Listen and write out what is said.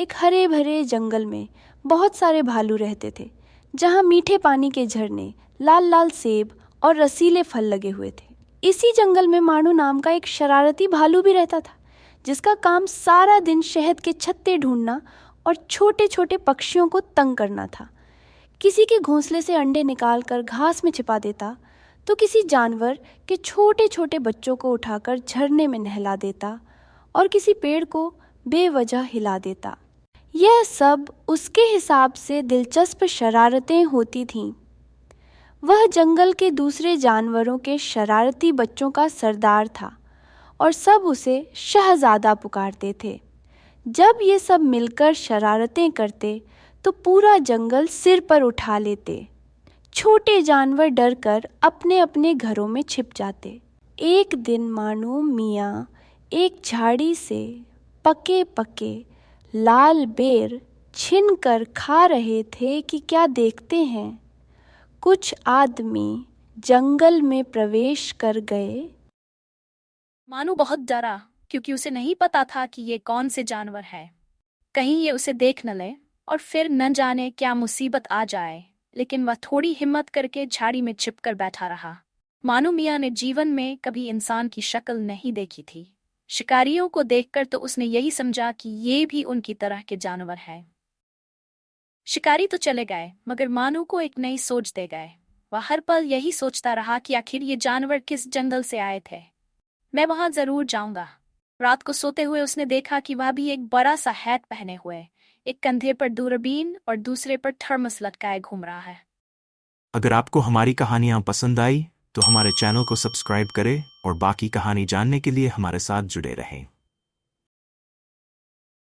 एक हरे भरे जंगल में बहुत सारे भालू रहते थे, जहाँ मीठे पानी के झरने, लाल लाल सेब और रसीले फल लगे हुए थे। इसी जंगल में मानू नाम का एक शरारती भालू भी रहता था, जिसका काम सारा दिन शहद के छत्ते ढूंढना और छोटे छोटे पक्षियों को तंग करना था। किसी के घोंसले से अंडे निकालकर घास में छिपा देता, तो किसी जानवर के छोटे छोटे बच्चों को उठाकर झरने में नहला देता और किसी पेड़ को बेवजह हिला देता। यह सब उसके हिसाब से दिलचस्प शरारतें होती थीं। वह जंगल के दूसरे जानवरों के शरारती बच्चों का सरदार था और सब उसे शहजादा पुकारते थे। जब ये सब मिलकर शरारतें करते तो पूरा जंगल सिर पर उठा लेते। छोटे जानवर डरकर अपने अपने घरों में छिप जाते। एक दिन मानो मियाँ एक झाड़ी से पके पके लाल बेर छीन कर खा रहे थे कि क्या देखते हैं, कुछ आदमी जंगल में प्रवेश कर गए। मानू बहुत डरा, क्योंकि उसे नहीं पता था कि ये कौन से जानवर है। कहीं ये उसे देख न ले और फिर न जाने क्या मुसीबत आ जाए। लेकिन वह थोड़ी हिम्मत करके झाड़ी में छिपकर बैठा रहा। मानू मियाँ ने जीवन में कभी इंसान की शक्ल नहीं देखी थी। शिकारियों को देखकर तो उसने यही समझा कि ये भी उनकी तरह के जानवर हैं। शिकारी तो चले गए, मगर मानू को एक नई सोच दे गए। वह हर पल यही सोचता रहा कि आखिर ये जानवर किस जंगल से आए थे। मैं वहां जरूर जाऊंगा। रात को सोते हुए उसने देखा कि वह भी एक बड़ा सा हैट पहने हुए, एक कंधे पर दूरबीन और दूसरे पर थर्मस लटकाए घूम रहा है। अगर आपको हमारी कहानियाँ पसंद आई तो हमारे चैनल को सब्सक्राइब करें और बाकी कहानी जानने के लिए हमारे साथ जुड़े रहें।